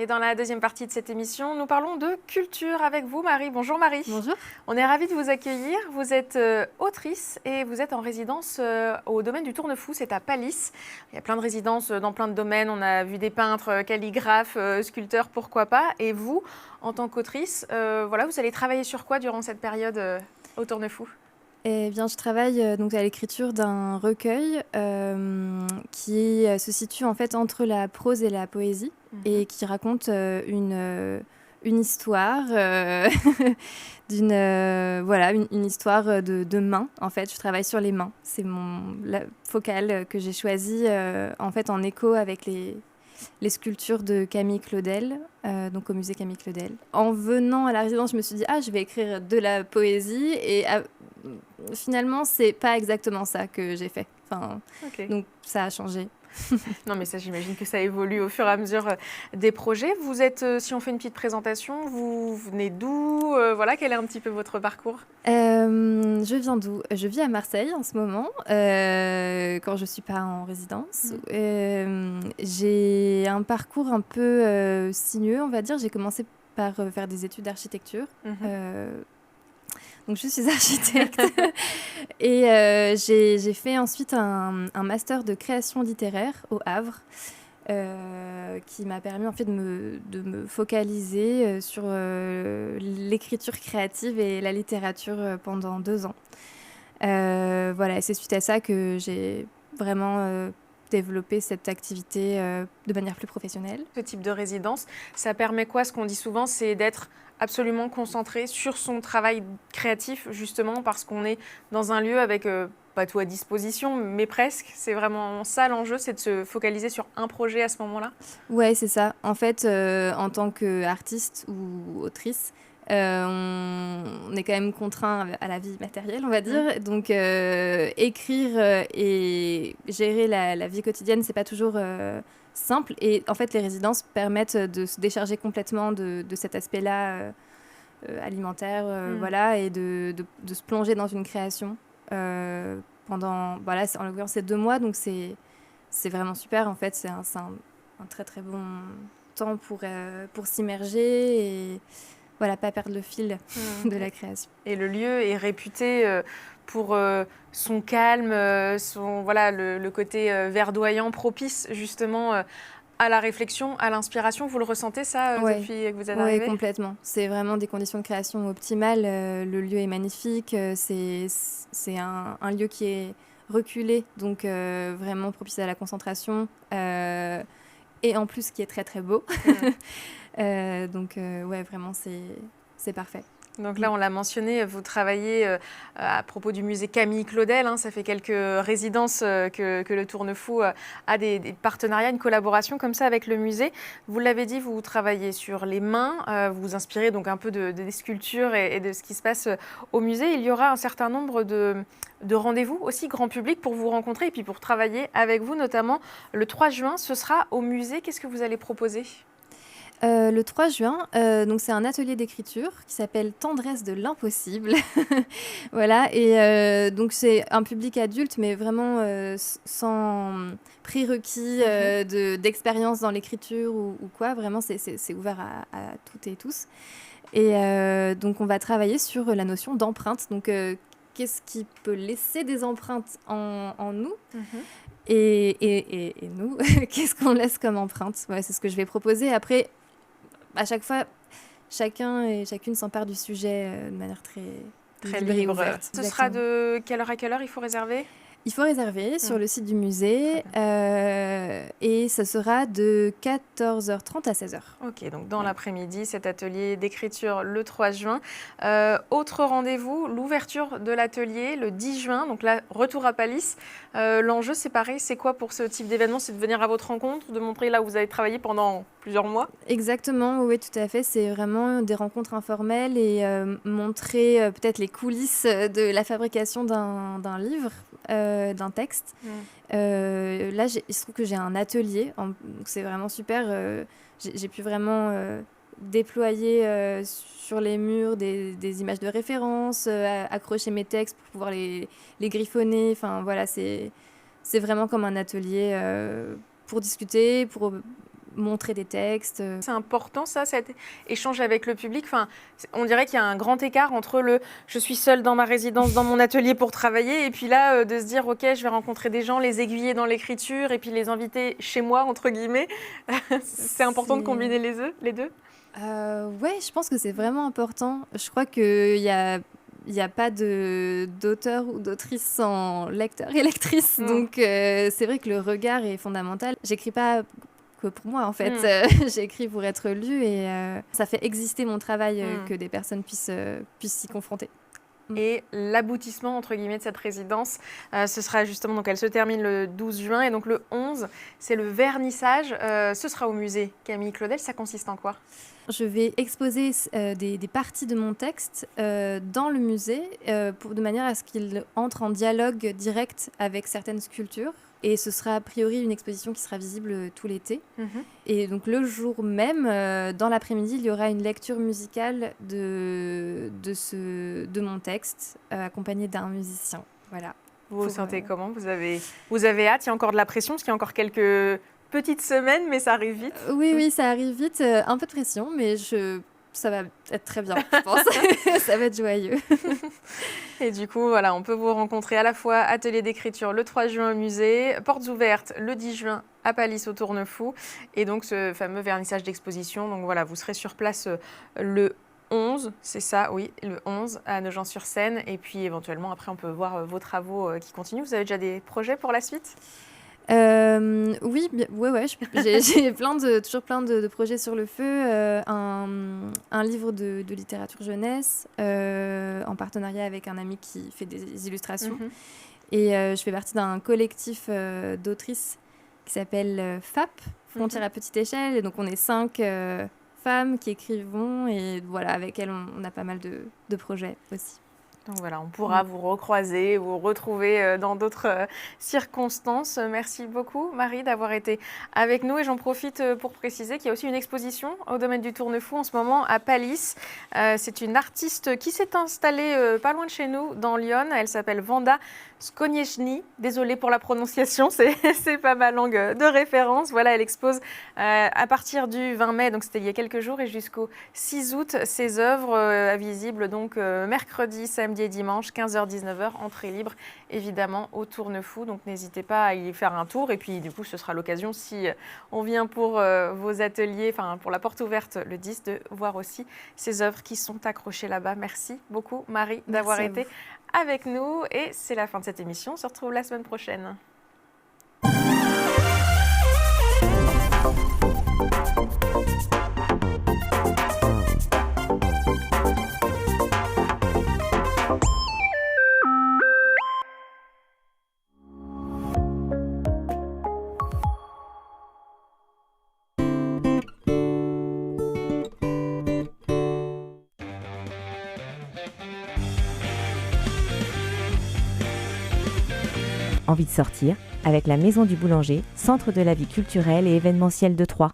Et dans la deuxième partie de cette émission, nous parlons de culture avec vous, Marie. Bonjour Marie. Bonjour. On est ravis de vous accueillir. Vous êtes autrice et vous êtes en résidence au domaine du Tournefou, c'est à Pallis. Il y a plein de résidences dans plein de domaines. On a vu des peintres, calligraphes, sculpteurs, pourquoi pas. Et vous, en tant qu'autrice, vous allez travailler sur quoi durant cette période au Tournefou ? Eh bien, je travaille donc à l'écriture d'un recueil qui se situe en fait entre la prose et la poésie et qui raconte une histoire une histoire de mains. En fait, je travaille sur les mains. C'est la focale que j'ai choisie en fait en écho avec les sculptures de Camille Claudel, donc au musée Camille Claudel. En venant à la résidence, je me suis dit je vais écrire de la poésie et finalement, c'est pas exactement ça que j'ai fait. Donc ça a changé. Non, mais ça, j'imagine que ça évolue au fur et à mesure des projets. Vous êtes, si on fait une petite présentation, vous venez d'où ? Quel est un petit peu votre parcours ? Je viens d'où ? Je vis à Marseille en ce moment, quand je suis pas en résidence. J'ai un parcours un peu sinueux, on va dire. J'ai commencé par faire des études d'architecture. Donc, je suis architecte et j'ai fait ensuite un master de création littéraire au Havre qui m'a permis en fait de me focaliser sur l'écriture créative et la littérature pendant 2 ans. Et c'est suite à ça que j'ai vraiment développé cette activité de manière plus professionnelle. Ce type de résidence, ça permet quoi ? Ce qu'on dit souvent, c'est d'être absolument concentré sur son travail créatif, justement parce qu'on est dans un lieu avec pas tout à disposition, mais presque. C'est vraiment ça l'enjeu, c'est de se focaliser sur un projet à ce moment-là ? Ouais, c'est ça. En fait, en tant qu'artiste ou autrice, on est quand même contraint à la vie matérielle, on va dire. Donc, écrire et gérer la vie quotidienne, c'est pas toujours simple. Et en fait, les résidences permettent de se décharger complètement de cet aspect-là alimentaire, et de se plonger dans une création pendant, en l'occurrence, c'est 2 mois. Donc, c'est vraiment super. En fait, c'est un très, très bon temps pour s'immerger et pas perdre le fil de la création. Et le lieu est réputé pour son calme, le côté verdoyant, propice justement à la réflexion, à l'inspiration. Vous le ressentez ça depuis que vous êtes arrivée ? Oui, complètement. C'est vraiment des conditions de création optimales. Le lieu est magnifique. C'est un lieu qui est reculé, donc vraiment propice à la concentration. Et en plus, qui est très, très beau. Vraiment, c'est parfait. Donc là, on l'a mentionné, vous travaillez à propos du musée Camille Claudel. Ça fait quelques résidences que le Tournefou a des partenariats, une collaboration comme ça avec le musée. Vous l'avez dit, vous travaillez sur les mains, vous vous inspirez donc un peu des sculptures et de ce qui se passe au musée. Il y aura un certain nombre de rendez-vous aussi grand public pour vous rencontrer et puis pour travailler avec vous, notamment le 3 juin. Ce sera au musée. Qu'est-ce que vous allez proposer ? Le 3 juin, donc c'est un atelier d'écriture qui s'appelle Tendresse de l'impossible. Donc c'est un public adulte, mais vraiment sans prérequis d'expérience dans l'écriture ou quoi. Vraiment, c'est ouvert à toutes et tous. Et donc on va travailler sur la notion d'empreinte. Donc qu'est-ce qui peut laisser des empreintes en nous et nous, qu'est-ce qu'on laisse comme empreinte ? C'est ce que je vais proposer. Après, à chaque fois, chacun et chacune s'empare du sujet de manière très libre et ouverte. Ce sera de quelle heure à quelle heure il faut réserver ? Il faut réserver sur le site du musée et ça sera de 14h30 à 16h. Ok, donc dans l'après-midi, cet atelier d'écriture le 3 juin. Autre rendez-vous, l'ouverture de l'atelier le 10 juin, donc là, retour à Pallis. L'enjeu, c'est pareil, c'est quoi pour ce type d'événement ? C'est de venir à votre rencontre, de montrer là où vous avez travaillé pendant plusieurs mois ? Exactement, oui, tout à fait. C'est vraiment des rencontres informelles et montrer peut-être les coulisses de la fabrication d'un livre. D'un texte. Là, il se trouve que j'ai un atelier, donc c'est vraiment super. J'ai pu vraiment déployer sur les murs des images de référence, accrocher mes textes pour pouvoir les griffonner. Enfin, voilà, c'est vraiment comme un atelier pour discuter, pour montrer des textes. C'est important ça, cet échange avec le public. Enfin, on dirait qu'il y a un grand écart entre le je suis seule dans ma résidence, dans mon atelier pour travailler, et puis là, de se dire ok, je vais rencontrer des gens, les aiguiller dans l'écriture, et puis les inviter chez moi, entre guillemets. C'est important de combiner les deux. Ouais, je pense que c'est vraiment important. Je crois qu'il y a pas d'auteur ou d'autrice sans lecteur et lectrice. Donc, c'est vrai que le regard est fondamental. J'écris pas que pour moi, en fait. J'écris pour être lue et ça fait exister mon travail que des personnes puissent s'y confronter. Et l'aboutissement, entre guillemets, de cette résidence, ce sera justement, donc elle se termine le 12 juin et donc le 11, c'est le vernissage. Ce sera au musée Camille Claudel. Ça consiste en quoi ? Je vais exposer des parties de mon texte dans le musée de manière à ce qu'il entre en dialogue direct avec certaines sculptures. Et ce sera a priori une exposition qui sera visible tout l'été. Et donc le jour même, dans l'après-midi, il y aura une lecture musicale de mon texte, accompagnée d'un musicien. Voilà. Vous vous sentez comment ? Vous avez hâte ? Il y a encore de la pression parce qu'il y a encore quelques petites semaines, mais ça arrive vite. Oui, ça arrive vite. Un peu de pression, mais ça va être très bien, je pense. Ça va être joyeux. Et du coup, voilà, on peut vous rencontrer à la fois atelier d'écriture le 3 juin au musée, portes ouvertes le 10 juin à Palisse au Tournefou, et donc ce fameux vernissage d'exposition. Donc voilà, vous serez sur place le 11, c'est ça, oui, le 11 à Nogent-sur-Seine. Et puis éventuellement, après, on peut voir vos travaux qui continuent. Vous avez déjà des projets pour la suite ? Oui, ouais, j'ai toujours plein de projets sur le feu. Un livre de littérature jeunesse en partenariat avec un ami qui fait des illustrations. Et je fais partie d'un collectif d'autrices qui s'appelle FAP, Frontières à petite échelle. Et donc on est 5 femmes qui écrivons et voilà, avec elles on a pas mal de projets aussi. Donc voilà, on pourra vous recroiser, vous retrouver dans d'autres circonstances. Merci beaucoup, Marie, d'avoir été avec nous. Et j'en profite pour préciser qu'il y a aussi une exposition au domaine du Tournefou en ce moment à Palisse. C'est une artiste qui s'est installée pas loin de chez nous, dans Lyon. Elle s'appelle Wanda Skonieczny. Désolée pour la prononciation, c'est pas ma langue de référence. Voilà, elle expose à partir du 20 mai, donc c'était il y a quelques jours, et jusqu'au 6 août, ses œuvres visibles donc mercredi, samedi et dimanche, 15h-19h, entrée libre évidemment au Tournefou. Donc n'hésitez pas à y faire un tour. Et puis du coup, ce sera l'occasion, si on vient pour vos ateliers, enfin pour la porte ouverte le 10, de voir aussi ces œuvres qui sont accrochées là-bas. Merci beaucoup, Marie, d'avoir été avec nous. Et c'est la fin de cette émission. On se retrouve la semaine prochaine. Envie de sortir avec la Maison du Boulanger, centre de la vie culturelle et événementielle de Troyes.